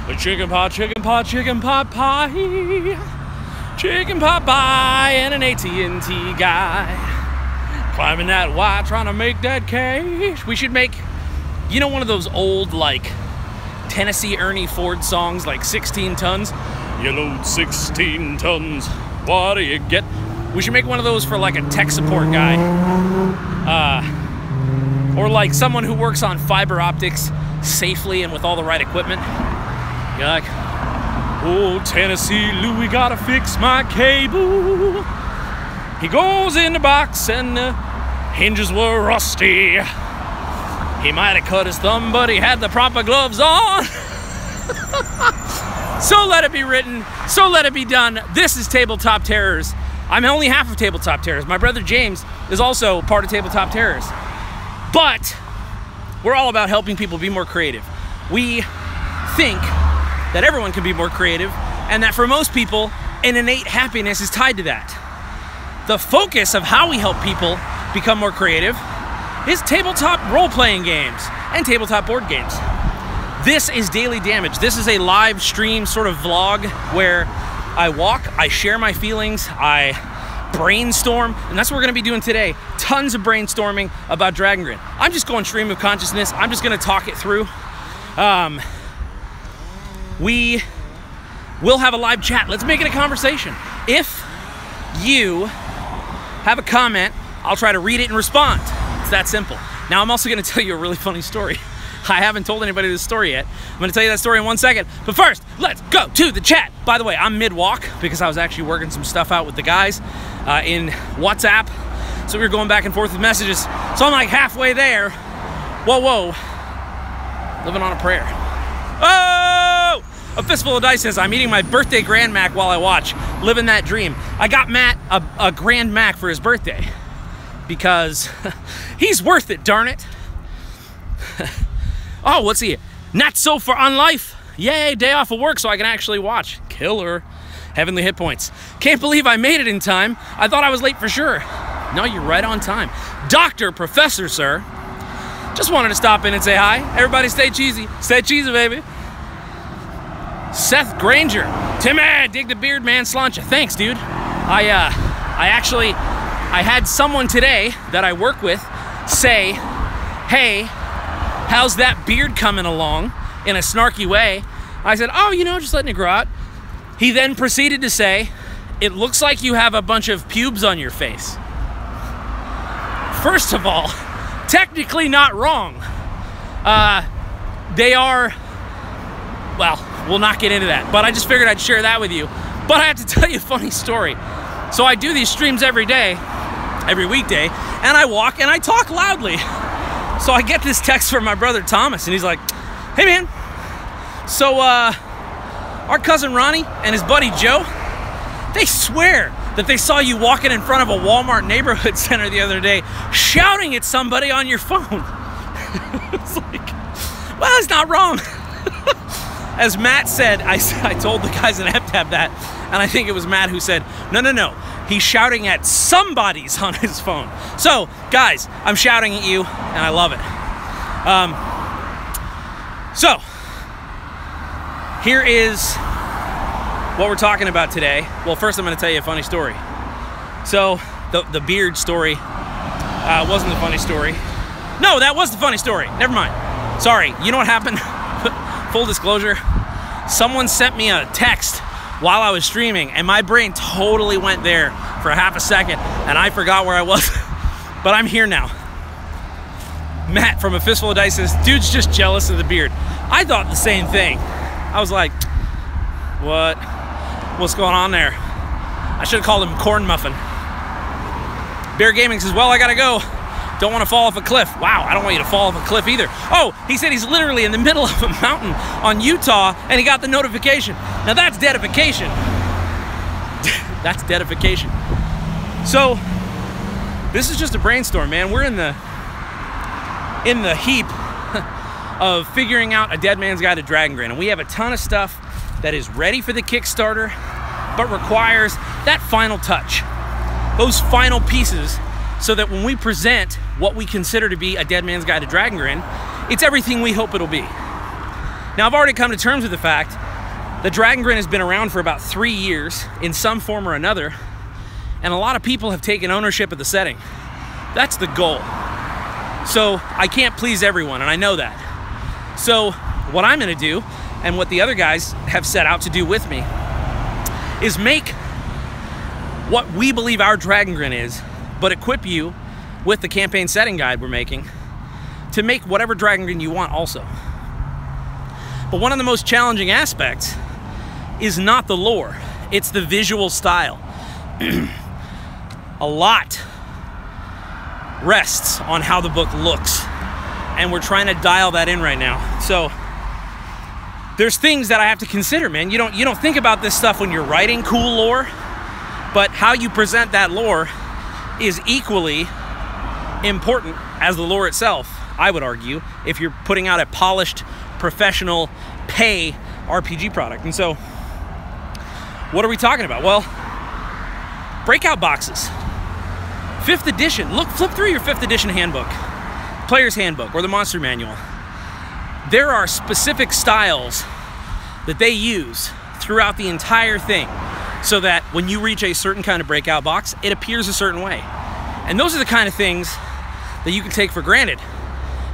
A chicken pot pie. Chicken pot pie and an AT&T guy. Climbing that Y, trying to make that cash. We should make, you know, one of those old, like, Tennessee Ernie Ford songs, like 16 tons. You load 16 tons, what do you get? We should make one of those for, like, a tech support guy. Or, like, someone who works on fiber optics safely and with all the right equipment. You're like, oh, Tennessee Louie, gotta fix my cable. He goes in the box and the hinges were rusty. He might have cut his thumb, but he had the proper gloves on. So let it be written, so let it be done. This is Tabletop Terrors. I'm only half of Tabletop Terrors. My brother James is also part of Tabletop Terrors. But we're all about helping people be more creative. We think that everyone can be more creative, and that for most people, an innate happiness is tied to that. The focus of how we help people become more creative is tabletop role-playing games and tabletop board games. This is Daily Damage. This is a live stream sort of vlog where I walk, I share my feelings, I brainstorm, and that's what we're gonna be doing today. Tons of brainstorming about Dragongrin. I'm just going stream of consciousness. I'm just gonna talk it through. We will have a live chat. Let's make it a conversation. If you have a comment, I'll try to read it and respond. It's that simple. Now, I'm also gonna tell you a really funny story. I haven't told anybody this story yet. I'm gonna tell you that story in 1 second. But first, let's go to the chat. By the way, I'm mid-walk because I was actually working some stuff out with the guys in WhatsApp. So we were going back and forth with messages. So I'm like halfway there. Whoa, whoa. Living on a prayer. Oh! A Fistful of Dice says, I'm eating my birthday Grand Mac while I watch. Living that dream. I got Matt a Grand Mac for his birthday because he's worth it, darn it. Oh, what's he? Not so for on life. Yay, day off of work so I can actually watch. Killer. Heavenly hit points. Can't believe I made it in time. I thought I was late for sure. No, you're right on time. Doctor, Professor, sir. Just wanted to stop in and say hi. Everybody stay cheesy. Stay cheesy, baby. Seth Granger. Timmy, dig the beard, man. Slancha. Thanks, dude. I had someone today that I work with say, hey, how's that beard coming along, in a snarky way. I said, oh, you know, just letting it grow out. He then proceeded to say, it looks like you have a bunch of pubes on your face. First of all, technically not wrong. They are, well, we'll not get into that, but I just figured I'd share that with you. But I have to tell you a funny story. So I do these streams every day, every weekday, and I walk and I talk loudly. So I get this text from my brother Thomas, and he's like, hey man, so our cousin Ronnie and his buddy Joe, they swear that they saw you walking in front of a Walmart neighborhood center the other day, shouting at somebody on your phone. It's like, well, it's not wrong. As Matt said, I told the guys in EpTab that, and I think it was Matt who said, no, he's shouting at somebody's on his phone. So, guys, I'm shouting at you, and I love it. So, here is what we're talking about today. Well, first I'm going to tell you a funny story. So, the beard story wasn't the funny story. No, that was the funny story. Never mind. Sorry. You know what happened? Full disclosure. Someone sent me a text while I was streaming, and my brain totally went there for half a second, and I forgot where I was. But I'm here now. Matt from A Fistful of Dice says, dude's just jealous of the beard. I thought the same thing. I was like, what? What's going on there? I should have called him Corn Muffin. Bear Gaming says, well, I gotta go. Don't want to fall off a cliff. Wow, I don't want you to fall off a cliff either. Oh, he said he's literally in the middle of a mountain on Utah, and he got the notification. Now that's dedification. That's dedification. So, this is just a brainstorm, man. We're in the heap of figuring out a dead man's guide to Dragongrin, and we have a ton of stuff that is ready for the Kickstarter, but requires that final touch, those final pieces, so that when we present what we consider to be a dead man's guide to Dragongrin, it's everything we hope it'll be. Now, I've already come to terms with the fact that Dragongrin has been around for about 3 years in some form or another, and a lot of people have taken ownership of the setting. That's the goal. So I can't please everyone, and I know that. So what I'm gonna do, and what the other guys have set out to do with me, is make what we believe our Dragongrin is, but equip you with the campaign setting guide we're making to make whatever Dragongrin you want also. But one of the most challenging aspects is not the lore, it's the visual style. A lot rests on how the book looks, and we're trying to dial that in right now. So there's things that I have to consider, man. You don't think about this stuff when you're writing cool lore, but how you present that lore is equally important as the lore itself, I would argue, if you're putting out a polished, professional, pay RPG product. And so, what are we talking about? Well, breakout boxes. 5th edition. Look, flip through your 5th edition handbook, player's handbook, or the monster manual. There are specific styles that they use throughout the entire thing, so that when you reach a certain kind of breakout box, it appears a certain way. And those are the kind of things that you can take for granted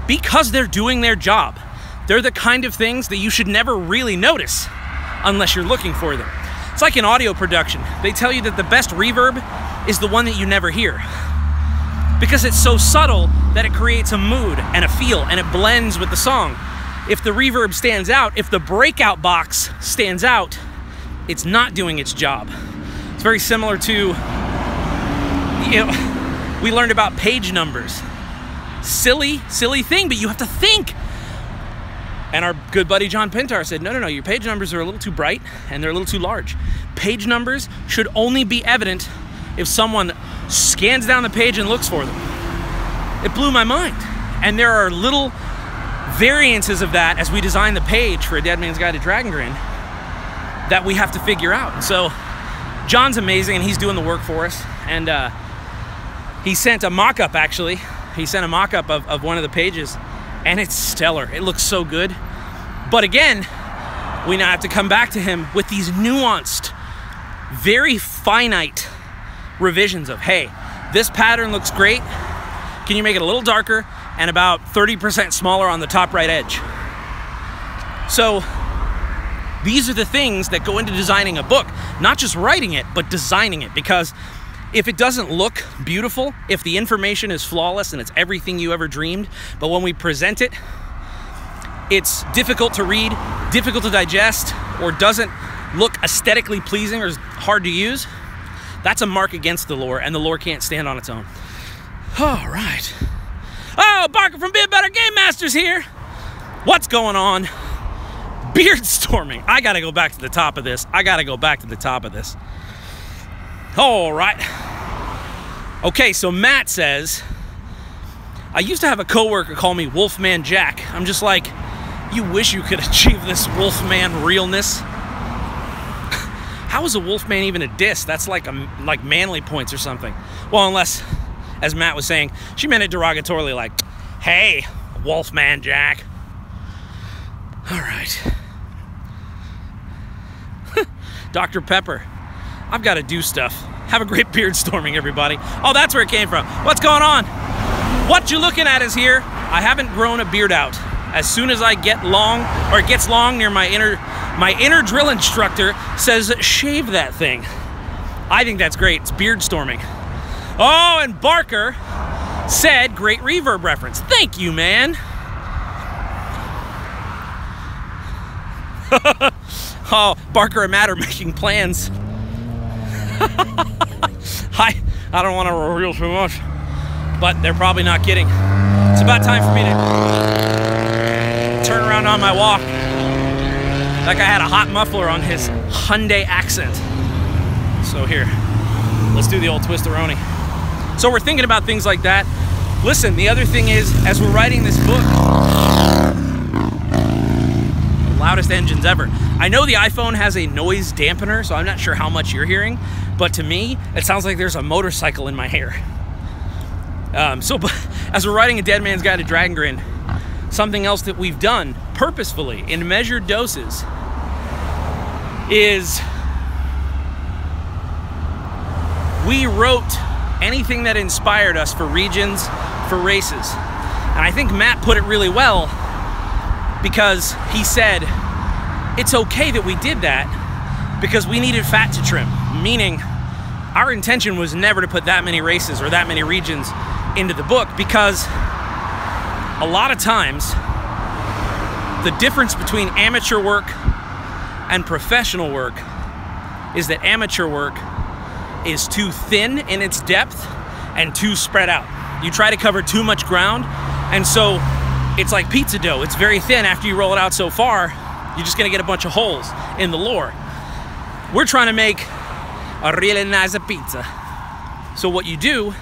because they're doing their job. They're the kind of things that you should never really notice unless you're looking for them. It's like in audio production. They tell you that the best reverb is the one that you never hear, because it's so subtle that it creates a mood and a feel, and it blends with the song. If the reverb stands out, if the breakout box stands out, it's not doing its job. It's very similar to, we learned about page numbers. Silly thing, but you have to think. And our good buddy John Pintar said, no, your page numbers are a little too bright and they're a little too large. Page numbers should only be evident if someone scans down the page and looks for them. It blew my mind. And there are little variances of that as we design the page for A Dead Man's Guide to Dragongrin that we have to figure out. And so John's amazing, and he's doing the work for us. And he sent a mock-up, actually. He sent a mock-up of one of the pages, and it's stellar. It looks so good. But again, we now have to come back to him with these nuanced, very finite revisions of, hey, this pattern looks great. Can you make it a little darker and about 30% smaller on the top right edge? So these are the things that go into designing a book, not just writing it, but designing it. Because if it doesn't look beautiful, if the information is flawless and it's everything you ever dreamed, but when we present it, it's difficult to read, difficult to digest, or doesn't look aesthetically pleasing or is hard to use, that's a mark against the lore, and the lore can't stand on its own. All right. Oh, Barker from Be a Better Game Masters here. What's going on? Beard storming. I gotta go back to the top of this. All right. Okay, so Matt says, I used to have a coworker call me Wolfman Jack. I'm just like, you wish you could achieve this Wolfman realness. How is a Wolfman even a diss? That's like manly points or something. Well, unless, as Matt was saying, she meant it derogatorily, like, hey, Wolfman Jack. All right. Dr. Pepper, I've got to do stuff. Have a great beard storming, everybody. Oh, that's where it came from. What's going on? What you looking at is here. I haven't grown a beard out. As soon as I get long, or it gets long near my inner drill instructor says, shave that thing. I think that's great. It's beard storming. Oh, and Barker said, great reverb reference. Thank you, man. Oh, Barker and Matt are making plans. I don't want to reveal too much, but they're probably not kidding. It's about time for me to turn around on my walk. That guy had a hot muffler on his Hyundai accent. So here, let's do the old twist-a-roni. So we're thinking about things like that. Listen, the other thing is, as we're writing this book, the loudest engines ever. I know the iPhone has a noise dampener, so I'm not sure how much you're hearing, but to me, it sounds like there's a motorcycle in my hair. So as we're writing A Dead Man's Guide to Dragongrin, something else that we've done purposefully in measured doses is we wrote anything that inspired us for regions, for races. And I think Matt put it really well, because he said, it's okay that we did that because we needed fat to trim, meaning our intention was never to put that many races or that many regions into the book, because a lot of times the difference between amateur work and professional work is that amateur work is too thin in its depth and too spread out. You try to cover too much ground, and so it's like pizza dough. It's very thin. After you roll it out so far, you're just gonna get a bunch of holes in the lore. We're trying to make a really nice pizza. So what you do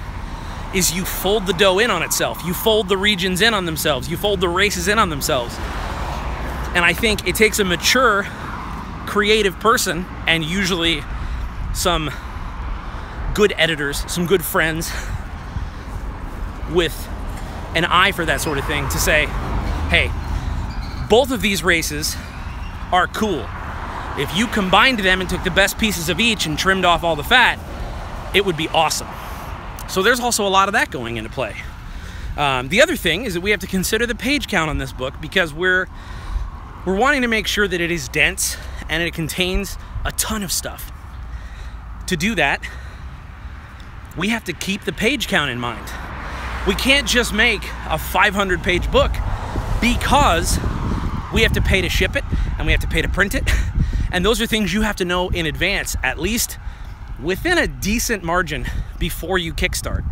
is you fold the dough in on itself. You fold the regions in on themselves. You fold the races in on themselves. And I think it takes a mature, creative person, and usually some good editors, some good friends with an eye for that sort of thing, to say, hey, both of these races are cool. If you combined them and took the best pieces of each and trimmed off all the fat, it would be awesome. So there's also a lot of that going into play. The other thing is that we have to consider the page count on this book, because we're wanting to make sure that it is dense and it contains a ton of stuff. To do that, we have to keep the page count in mind. We can't just make a 500-page book, because we have to pay to ship it and we have to pay to print it. And those are things you have to know in advance, at least within a decent margin before you kickstart.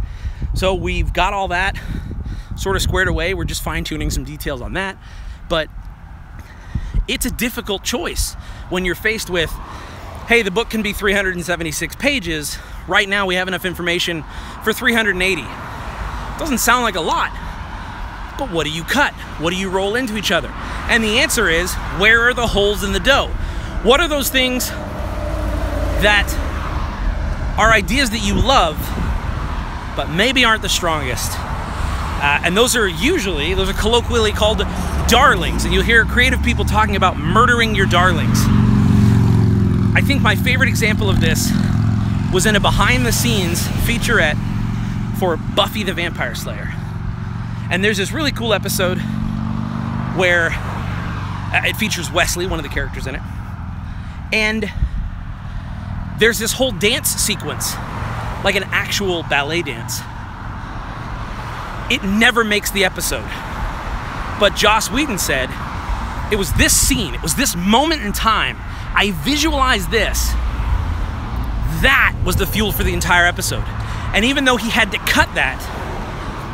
So we've got all that sort of squared away. We're just fine-tuning some details on that. But it's a difficult choice when you're faced with, hey, the book can be 376 pages. Right now we have enough information for 380. Doesn't sound like a lot, but what do you cut? What do you roll into each other? And the answer is, where are the holes in the dough? What are those things that are ideas that you love, but maybe aren't the strongest? And those are colloquially called darlings. And you'll hear creative people talking about murdering your darlings. I think my favorite example of this was in a behind-the-scenes featurette for Buffy the Vampire Slayer. And there's this really cool episode where it features Wesley, one of the characters in it. And there's this whole dance sequence, like an actual ballet dance. It never makes the episode. But Joss Whedon said, it was this scene, it was this moment in time, I visualized this. That was the fuel for the entire episode. And even though he had to cut that,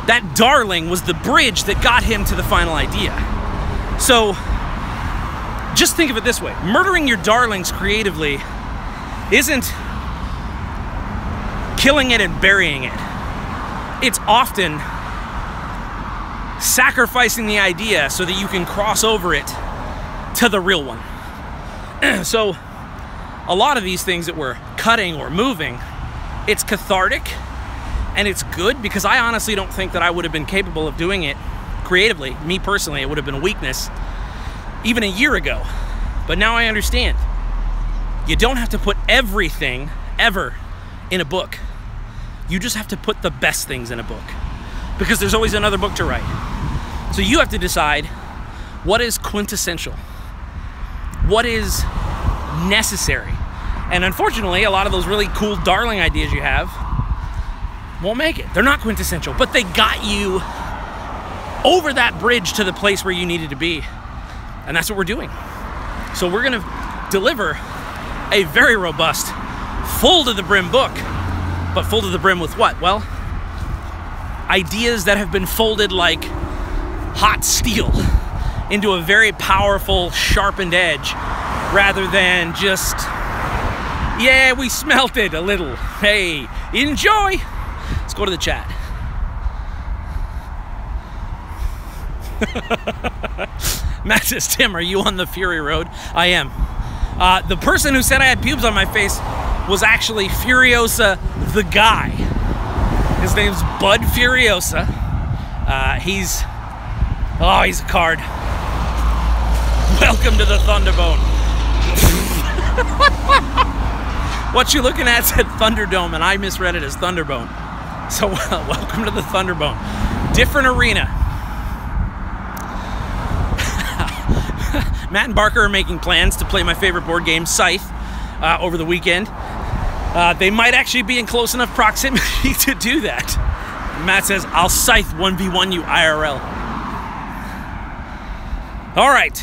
that darling was the bridge that got him to the final idea. So, just think of it this way. Murdering your darlings creatively isn't killing it and burying it. It's often sacrificing the idea so that you can cross over it to the real one. So, a lot of these things that we're cutting or moving, it's cathartic and it's good, because I honestly don't think that I would have been capable of doing it creatively. Me personally, it would have been a weakness even a year ago. But now I understand. You don't have to put everything ever in a book. You just have to put the best things in a book, because there's always another book to write. So you have to decide what is quintessential, what is necessary. And unfortunately, a lot of those really cool darling ideas you have won't make it. They're not quintessential, but they got you over that bridge to the place where you needed to be. And that's what we're doing. So we're gonna deliver a very robust, full to the brim book. But full to the brim with what? Well, ideas that have been folded like hot steel into a very powerful, sharpened edge, rather than just, yeah, we smelted a little. Hey, enjoy. Let's go to the chat. Matt says, Tim, are you on the Fury Road? I am. The person who said I had pubes on my face was actually Furiosa the guy. His name's Bud Furiosa. He's a card. Welcome to the Thunderbone. What you looking at said Thunderdome, and I misread it as Thunderbone. So welcome to the Thunderbone. Different arena. Matt and Barker are making plans to play my favorite board game, Scythe, over the weekend. They might actually be in close enough proximity to do that. Matt says, I'll Scythe 1v1 you IRL. All right.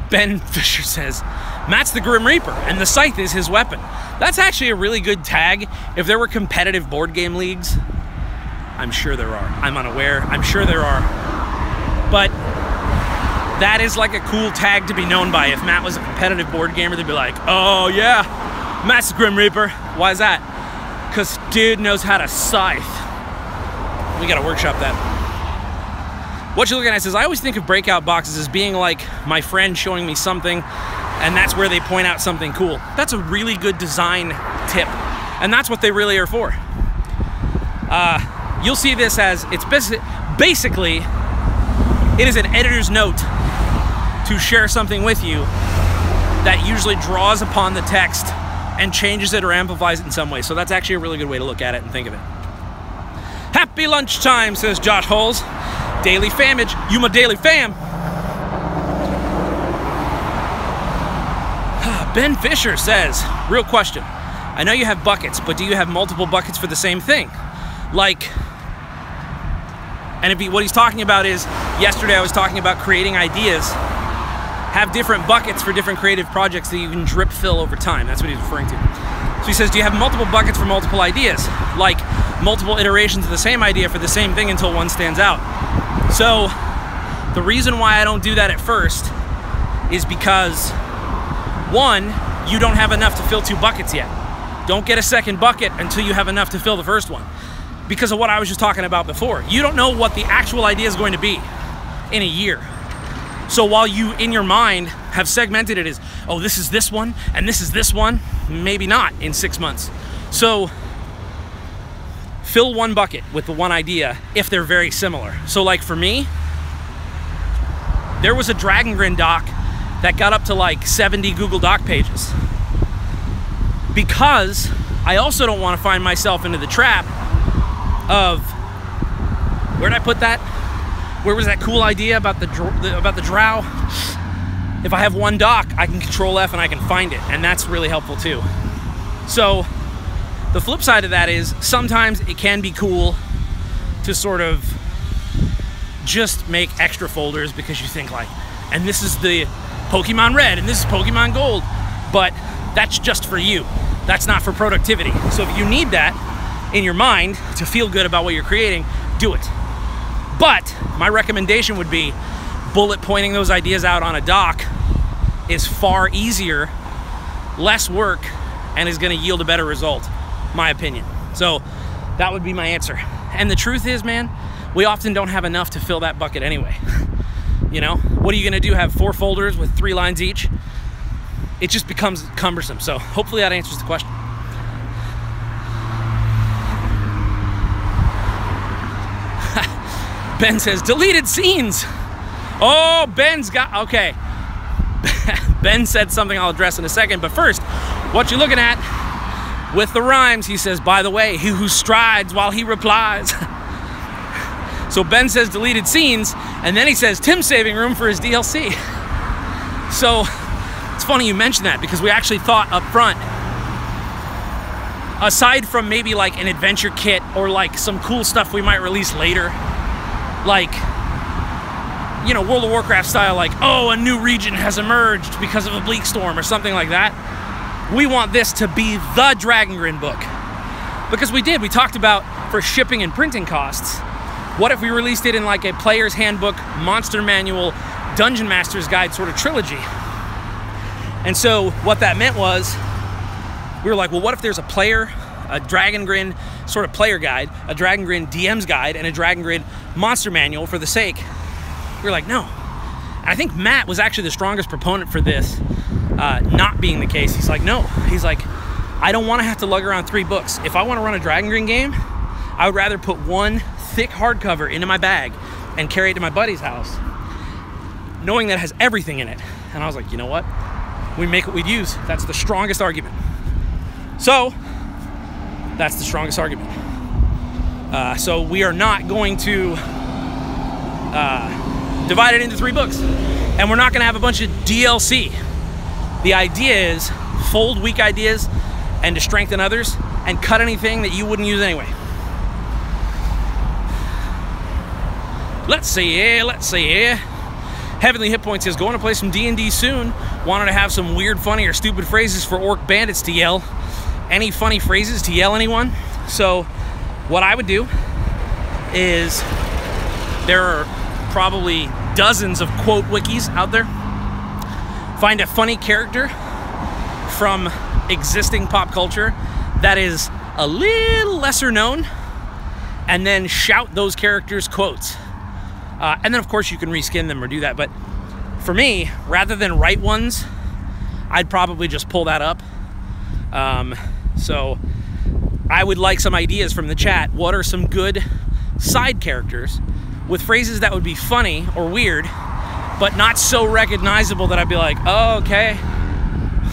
Ben Fisher says, Matt's the Grim Reaper, and the Scythe is his weapon. That's actually a really good tag. If there were competitive board game leagues, I'm sure there are. I'm unaware. I'm sure there are. But that is like a cool tag to be known by. If Matt was a competitive board gamer, they'd be like, oh yeah, Matt's the Grim Reaper. Why is that? Because dude knows how to scythe. We gotta workshop that. What you're looking at says, I always think of breakout boxes as being like my friend showing me something, and that's where they point out something cool. That's a really good design tip, and that's what they really are for. You'll see this as, it's basically, it is an editor's note to share something with you that usually draws upon the text and changes it or amplifies it in some way. So that's actually a really good way to look at it and think of it. Happy lunchtime, says Josh Holes. Daily famage, you my daily fam. Ben Fisher says, real question. I know you have buckets, but do you have multiple buckets for the same thing? Like, and what he's talking about is, yesterday I was talking about creating ideas. Have different buckets for different creative projects that you can drip fill over time. That's what he's referring to. So he says, do you have multiple buckets for multiple ideas? Like multiple iterations of the same idea for the same thing until one stands out. So the reason why I don't do that at first is because, one, you don't have enough to fill 2 buckets yet. Don't get a second bucket until you have enough to fill the first one. Because of what I was just talking about before. You don't know what the actual idea is going to be in a year. So while you, in your mind, have segmented it as, oh, this is this one, and this is this one, maybe not in 6 months. So fill 1 bucket with the one idea if they're very similar. So like for me, there was a Dragongrin doc that got up to like 70 Google Doc pages. Because I also don't want to find myself into the trap of, where did I put that? Where was that cool idea about the drow? If I have 1 doc, I can Control F and I can find it, and that's really helpful too. So the flip side of that is sometimes it can be cool to sort of just make extra folders because you think like, and this is the Pokemon Red and this is Pokemon Gold, but that's just for you. That's not for productivity. So if you need that in your mind to feel good about what you're creating, do it. But my recommendation would be bullet pointing those ideas out on a doc is far easier, less work, and is going to yield a better result, my opinion. So that would be my answer. And the truth is, man, we often don't have enough to fill that bucket anyway. You know, what are you going to do? Have 4 folders with 3 lines each? It just becomes cumbersome. So hopefully that answers the question. Ben says, deleted scenes. Oh, Ben's got, okay. Ben said something I'll address in a second, but first, what you looking at with the rhymes, he says, by the way, he who strides while he replies. So Ben says deleted scenes, and then he says Tim's saving room for his DLC. So it's funny you mention that, because we actually thought up front, aside from maybe like an adventure kit or like some cool stuff we might release later, like, you know, World of Warcraft style, like, oh, a new region has emerged because of a bleak storm or something like that. We want this to be the Dragongrin book. Because we talked about, for shipping and printing costs, what if we released it in like a player's handbook, monster manual, dungeon master's guide sort of trilogy? And so what that meant was, we were like, well, what if there's a Dragongrin sort of player guide, a Dragongrin DM's guide, and a Dragongrin monster manual for the sake? We were like, no. And I think Matt was actually the strongest proponent for this not being the case. He's like, no. He's like, I don't want to have to lug around 3 books. If I want to run a Dragongrin game, I would rather put 1 thick hardcover into my bag and carry it to my buddy's house knowing that it has everything in it. And I was like, you know what? We make what we'd use. That's the strongest argument. So that's the strongest argument. So we are not going to divide it into 3 books. And we're not going to have a bunch of DLC. The idea is fold weak ideas and to strengthen others and cut anything that you wouldn't use anyway. Let's see here. Heavenly Hit Point says, going to play some D&D soon. Wanted to have some weird, funny, or stupid phrases for orc bandits to yell. Any funny phrases to yell anyone? So what I would do is, there are probably dozens of quote wikis out there. Find a funny character from existing pop culture that is a little lesser known, and then shout those characters' quotes. And then, of course, you can reskin them or do that. But for me, rather than write ones, I'd probably just pull that up. So I would like some ideas from the chat. What are some good side characters with phrases that would be funny or weird, but not so recognizable that I'd be like, oh, okay.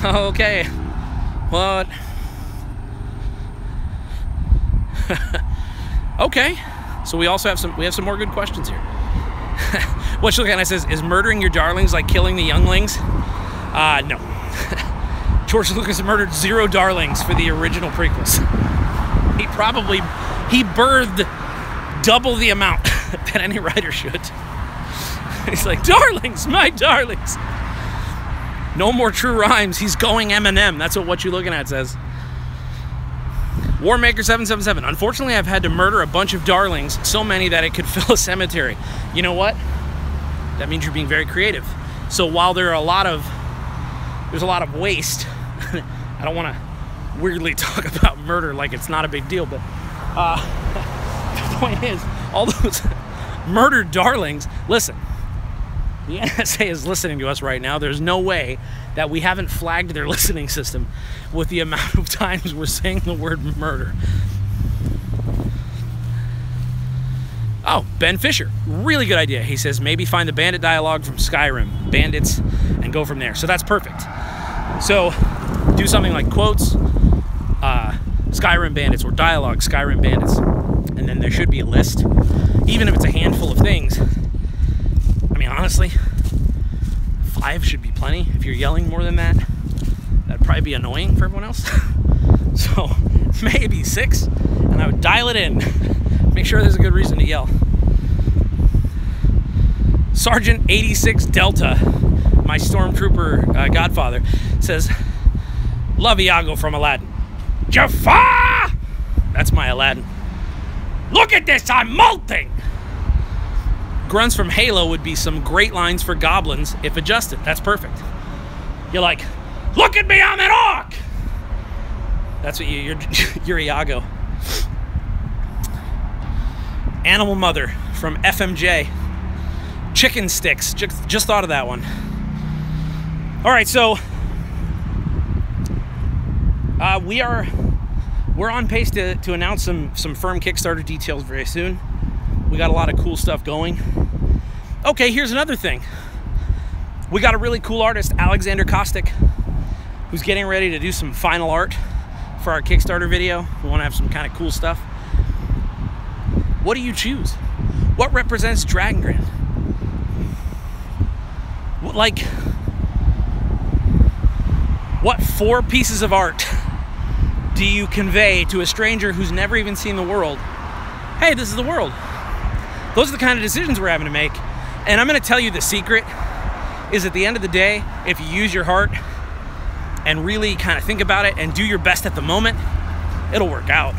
Okay. What? Okay. So we also have some more good questions here. What you look at, it says, is murdering your darlings like killing the younglings? No. George Lucas murdered 0 darlings for the original prequels. He birthed double the amount that any writer should. He's like, darlings, my darlings. No more true rhymes. He's going Eminem. That's what you looking at says. Warmaker777. Unfortunately, I've had to murder a bunch of darlings, so many that it could fill a cemetery. You know what? That means you're being very creative. So while there's a lot of waste, I don't want to weirdly talk about murder like it's not a big deal, but the point is, all those murdered darlings, listen, the NSA is listening to us right now. There's no way that we haven't flagged their listening system with the amount of times we're saying the word murder. Oh, Ben Fisher, really good idea. He says maybe find the bandit dialogue from Skyrim, bandits, and go from there. So that's perfect. So do something like quotes, Skyrim bandits, or dialogue, Skyrim bandits, and then there should be a list. Even if it's a handful of things, I mean, honestly, 5 should be plenty. If you're yelling more than that, that'd probably be annoying for everyone else. So maybe 6, and I would dial it in. Make sure there's a good reason to yell. Sergeant 86 Delta, my stormtrooper godfather, says, love Iago from Aladdin. Jafar! That's my Aladdin. Look at this, I'm molting! Grunts from Halo would be some great lines for goblins if adjusted. That's perfect. You're like, look at me, I'm an orc! That's what you're Iago. Animal Mother from FMJ. Chicken sticks. Just thought of that one. All right, so we're on pace to announce some firm Kickstarter details very soon. We got a lot of cool stuff going. Okay, here's another thing. We got a really cool artist, Alexander Kostic, who's getting ready to do some final art for our Kickstarter video. We want to have some kind of cool stuff. What do you choose? What represents Dragongrin? What 4 pieces of art do you convey to a stranger who's never even seen the world? Hey, this is the world. Those are the kind of decisions we're having to make. And I'm going to tell you the secret is, at the end of the day, if you use your heart and really kind of think about it and do your best at the moment, it'll work out.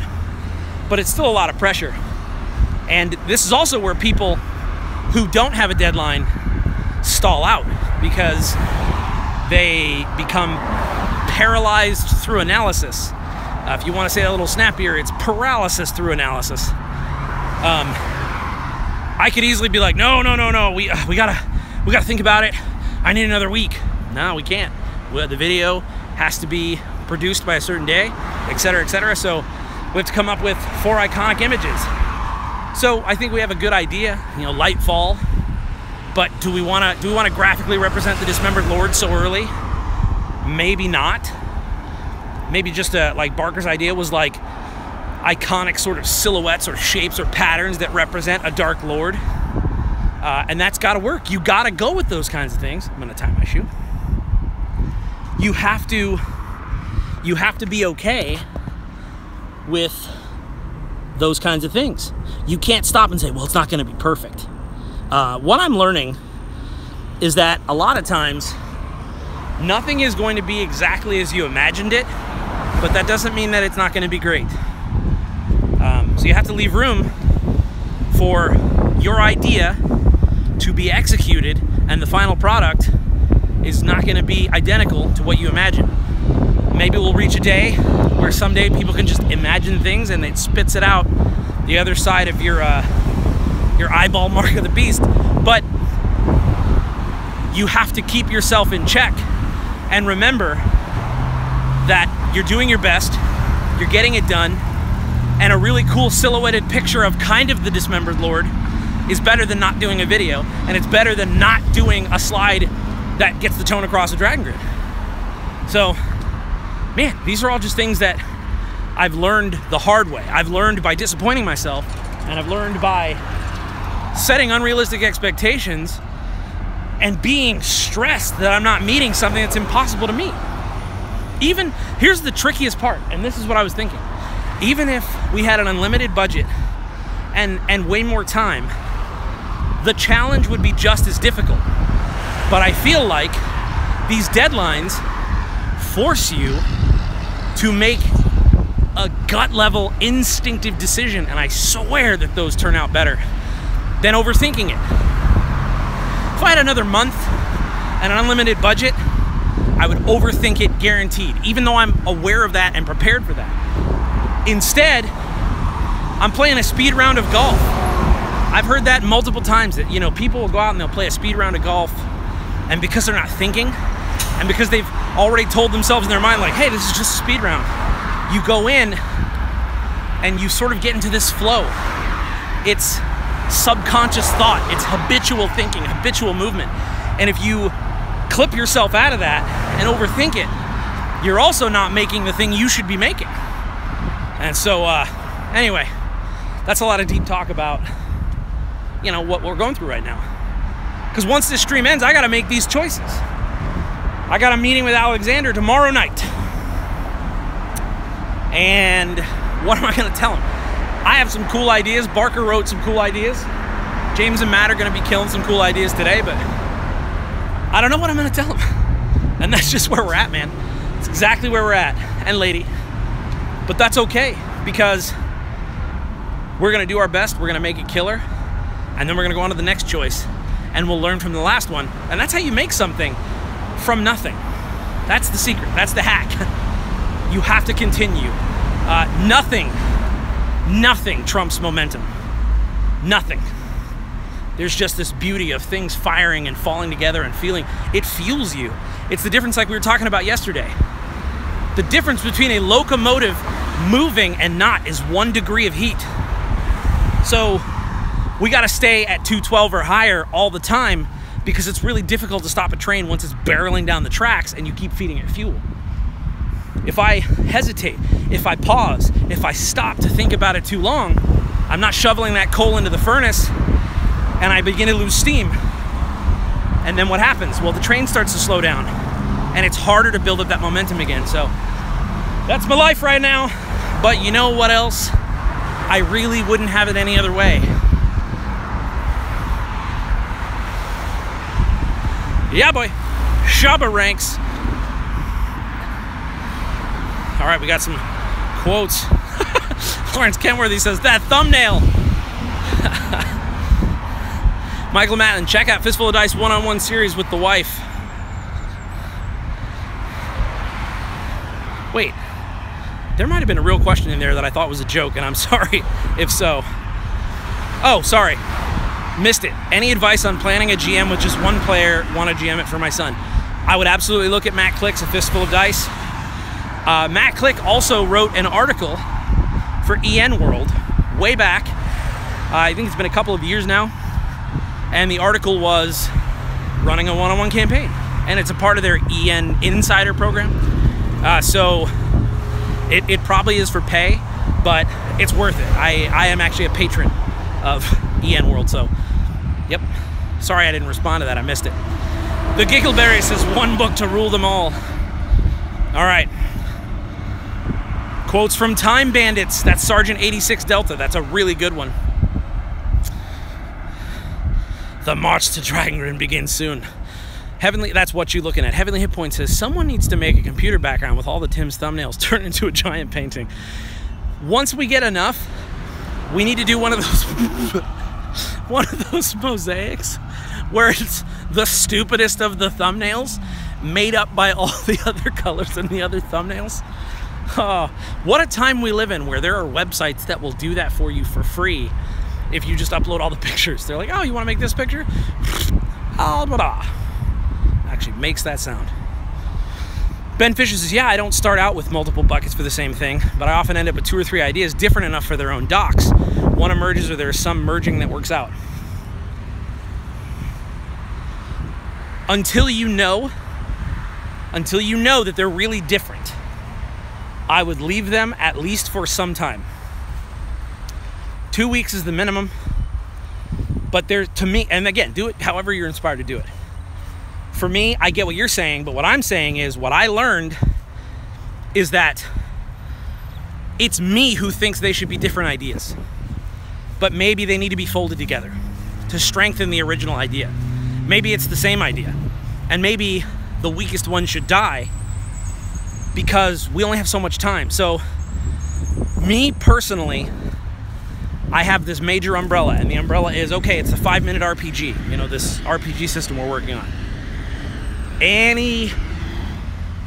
But it's still a lot of pressure. And this is also where people who don't have a deadline stall out, because they become paralyzed through analysis. If you want to say a little snappier, it's paralysis through analysis. I could easily be like, no, we gotta think about it. I need another week. No, we can't. The video has to be produced by a certain day, etc., etc. So we have to come up with 4 iconic images. So I think we have a good idea. You know, light fall, But do we want to graphically represent the dismembered lord so early? Maybe not. Maybe just like Barker's idea was like iconic sort of silhouettes or shapes or patterns that represent a dark lord. And that's got to work. You got to go with those kinds of things. I'm going to tie my shoe. You have to be okay with those kinds of things. You can't stop and say, well, it's not going to be perfect. What I'm learning is that a lot of times nothing is going to be exactly as you imagined it, but that doesn't mean that it's not going to be great. So you have to leave room for your idea to be executed, and the final product is not going to be identical to what you imagine. Maybe we'll reach a day where someday people can just imagine things and it spits it out the other side of your eyeball mark of the beast. But you have to keep yourself in check and remember that you're doing your best, you're getting it done, and a really cool silhouetted picture of kind of the dismembered lord is better than not doing a video, and it's better than not doing a slide that gets the tone across a Dragongrin. So, man, these are all just things that I've learned the hard way. I've learned by disappointing myself, and I've learned by setting unrealistic expectations and being stressed that I'm not meeting something that's impossible to meet. Even, here's the trickiest part, and this is what I was thinking. Even if we had an unlimited budget and way more time, the challenge would be just as difficult. But I feel like these deadlines force you to make a gut level instinctive decision, and I swear that those turn out better than overthinking it. If I had another month and an unlimited budget, I would overthink it guaranteed, even though I'm aware of that and prepared for that. Instead, I'm playing a speed round of golf. I've heard that multiple times, that, you know, people will go out and they'll play a speed round of golf, and because they're not thinking, and because they've already told themselves in their mind, like, hey, this is just a speed round, you go in and you sort of get into this flow. It's subconscious thought, it's habitual thinking, habitual movement. And if you clip yourself out of that and overthink it, you're also not making the thing you should be making. And so, anyway, that's a lot of deep talk about, you know, what we're going through right now. Because once this stream ends, I got to make these choices. I got a meeting with Alexander tomorrow night. And what am I going to tell him? I have some cool ideas. Barker wrote some cool ideas. James and Matt are going to be killing some cool ideas today, but I don't know what I'm going to tell him. And that's just where we're at, man. It's exactly where we're at. And lady. But that's okay, because we're going to do our best. We're going to make it killer. And then we're going to go on to the next choice. And we'll learn from the last one. And that's how you make something from nothing. That's the secret. That's the hack. You have to continue. Nothing trumps momentum. Nothing. There's just this beauty of things firing and falling together and feeling. It fuels you. It's the difference, like we were talking about yesterday. The difference between a locomotive moving and not is 1 degree of heat. So we got to stay at 212 or higher all the time, because it's really difficult to stop a train once it's barreling down the tracks and you keep feeding it fuel. If I hesitate, if I pause, if I stop to think about it too long, I'm not shoveling that coal into the furnace, and I begin to lose steam. And then what happens? Well, the train starts to slow down, and it's harder to build up that momentum again. So that's my life right now. But you know what else? I really wouldn't have it any other way. Yeah, boy. Shabba ranks. All right, we got some quotes. Lawrence Kenworthy says, that thumbnail. Michael Matlin, check out Fistful of Dice one-on-one series with the wife. Wait, there might have been a real question in there that I thought was a joke, and I'm sorry if so. Oh, sorry. Missed it. Any advice on planning a GM with just one player? Want to GM it for my son? I would absolutely look at Matt Click's A Fistful of Dice. Matt Click also wrote an article for EN World way back. I think it's been a couple of years now. And the article was running a one-on-one campaign. And it's a part of their EN Insider program. So it probably is for pay, but it's worth it. I am actually a patron of EN World, so yep. Sorry I didn't respond to that, I missed it. The Giggleberry says, one book to rule them all. All right. Quotes from Time Bandits. That's Sergeant 86 Delta. That's a really good one. The march to Dragongrin begins soon. Heavenly, that's what you're looking at. Heavenly Hit Point says, someone needs to make a computer background with all the Tim's thumbnails turned into a giant painting. Once we get enough, we need to do one of those mosaics where it's the stupidest of the thumbnails made up by all the other colors and the other thumbnails. Oh, what a time we live in where there are websites that will do that for you for free if you just upload all the pictures. They're like, oh, you want to make this picture? Actually makes that sound. Ben Fisher says, yeah, I don't start out with multiple buckets for the same thing, but I often end up with 2 or 3 ideas different enough for their own docs. One emerges or there's some merging that works out. Until you know that they're really different, I would leave them at least for some time. 2 weeks is the minimum, but to me, and again, do it however you're inspired to do it. For me, I get what you're saying, but what I'm saying is what I learned is that it's me who thinks they should be different ideas, but maybe they need to be folded together to strengthen the original idea. Maybe it's the same idea, and maybe the weakest one should die because we only have so much time. So me personally, I have this major umbrella, and the umbrella is, okay, it's a 5-minute RPG, you know, this RPG system we're working on. Any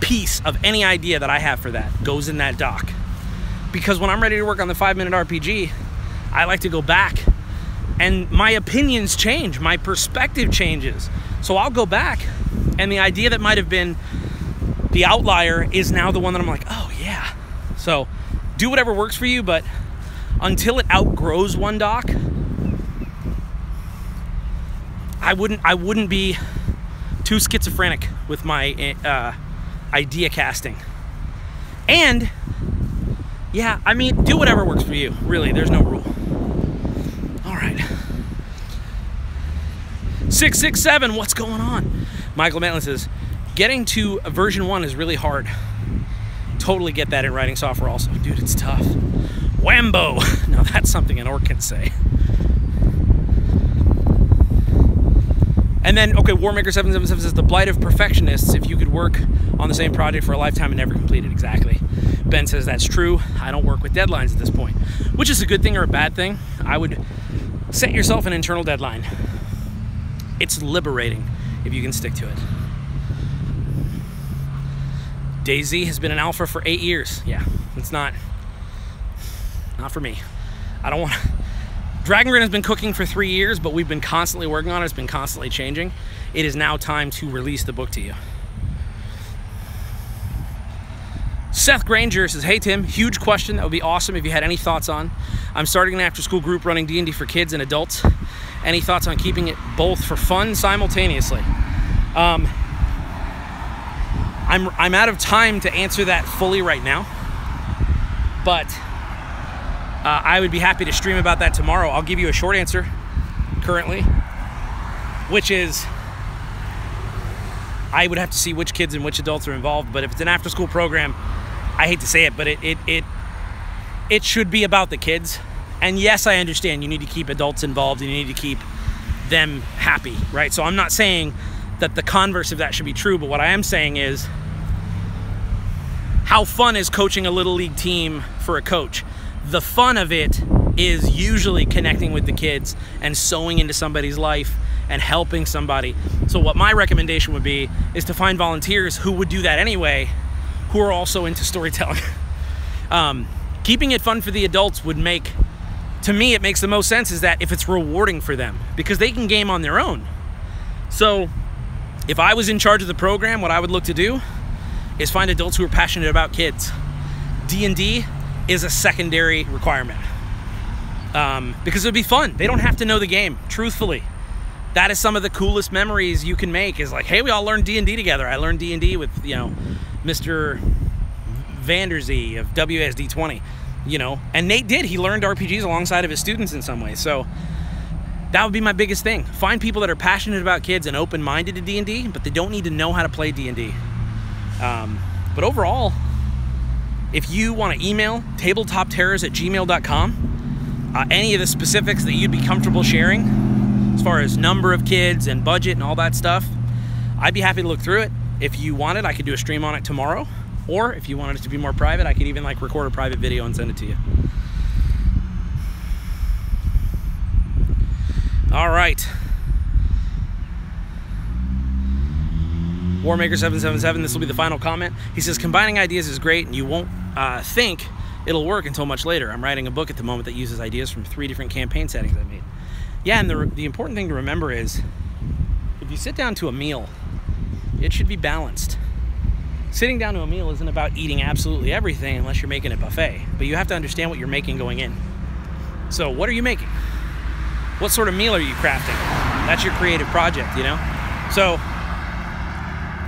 piece of any idea that I have for that goes in that doc. Because when I'm ready to work on the 5-minute RPG, I like to go back and my opinions change, my perspective changes. So I'll go back and the idea that might have been the outlier is now the one that I'm like, oh yeah. So do whatever works for you, but until it outgrows one doc, I wouldn't be too schizophrenic with my idea casting. And yeah, I mean, do whatever works for you. Really, there's no rule. All right. 667, what's going on? Michael Maitland says, getting to version 1 is really hard. Totally get that in writing software also. Dude, it's tough. Whambo. Now that's something an orc can say. And then, okay, Warmaker777 says, the blight of perfectionists, if you could work on the same project for a lifetime and never complete it. Exactly. Ben says, that's true. I don't work with deadlines at this point, which is a good thing or a bad thing. I would set yourself an internal deadline. It's liberating if you can stick to it. DayZ has been an alpha for 8 years. Yeah, it's not for me. I don't want to. Dragongrin has been cooking for 3 years, but we've been constantly working on it. It's been constantly changing. It is now time to release the book to you. Seth Granger says, hey Tim, huge question. That would be awesome if you had any thoughts on. I'm starting an after-school group running D&D for kids and adults. Any thoughts on keeping it both for fun simultaneously? I'm out of time to answer that fully right now, but I would be happy to stream about that tomorrow. I'll give you a short answer currently, which is I would have to see which kids and which adults are involved. But if it's an after-school program, I hate to say it, but it should be about the kids. And yes, I understand you need to keep adults involved and you need to keep them happy, right? So I'm not saying that the converse of that should be true, but what I am saying is, how fun is coaching a little league team for a coach? The fun of it is usually connecting with the kids and sewing into somebody's life and helping somebody. So what my recommendation would be is to find volunteers who would do that anyway, who are also into storytelling. Keeping it fun for the adults would make, to me, it makes the most sense is that if it's rewarding for them, because they can game on their own. So if I was in charge of the program, what I would look to do is find adults who are passionate about kids. D&D is a secondary requirement because it would be fun. They don't have to know the game, truthfully. that is some of the coolest memories you can make, is like, hey, we all learned D&D together. I learned D&D with, you know, Mr. Vanderzee of WSD20, you know, and Nate did. He learned RPGs alongside of his students in some ways. So that would be my biggest thing. Find people that are passionate about kids and open-minded to D&D, but they don't need to know how to play D&D. But overall, if you want to email tabletopterrors@gmail.com, any of the specifics that you'd be comfortable sharing as far as number of kids and budget and all that stuff, I'd be happy to look through it. If you wanted, I could do a stream on it tomorrow, or if you wanted it to be more private, I could even like record a private video and send it to you. All right. Warmaker777, this will be the final comment. He says, combining ideas is great, and you won't think it'll work until much later. I'm writing a book at the moment that uses ideas from 3 different campaign settings I made. Yeah, and the important thing to remember is, if you sit down to a meal, it should be balanced. Sitting down to a meal isn't about eating absolutely everything unless you're making a buffet, but you have to understand what you're making going in. So what are you making? What sort of meal are you crafting? That's your creative project, you know? So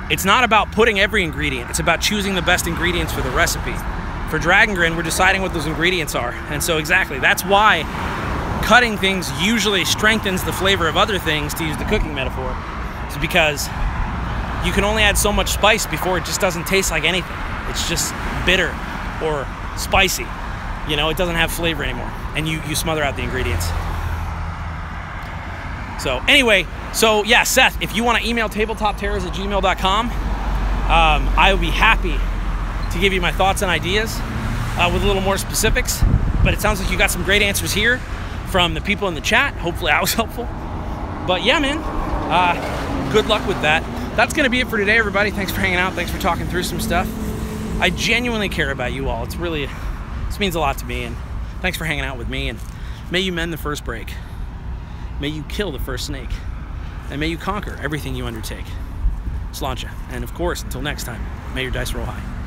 it's not about putting every ingredient, it's about choosing the best ingredients for the recipe. For Dragongrin, we're deciding what those ingredients are. And so exactly, that's why cutting things usually strengthens the flavor of other things, to use the cooking metaphor. It's because you can only add so much spice before it just doesn't taste like anything. It's just bitter or spicy. You know, it doesn't have flavor anymore. And you smother out the ingredients. So anyway, so yeah, Seth, if you want to email tabletopterrors@gmail.com, I would be happy to give you my thoughts and ideas with a little more specifics. But it sounds like you got some great answers here from the people in the chat. Hopefully I was helpful. But yeah, man, good luck with that. That's going to be it for today, everybody. Thanks for hanging out. Thanks for talking through some stuff. I genuinely care about you all. It's really, this means a lot to me. And thanks for hanging out with me. And may you mend the first break. May you kill the first snake. And may you conquer everything you undertake. Sláinte. And of course, until next time, may your dice roll high.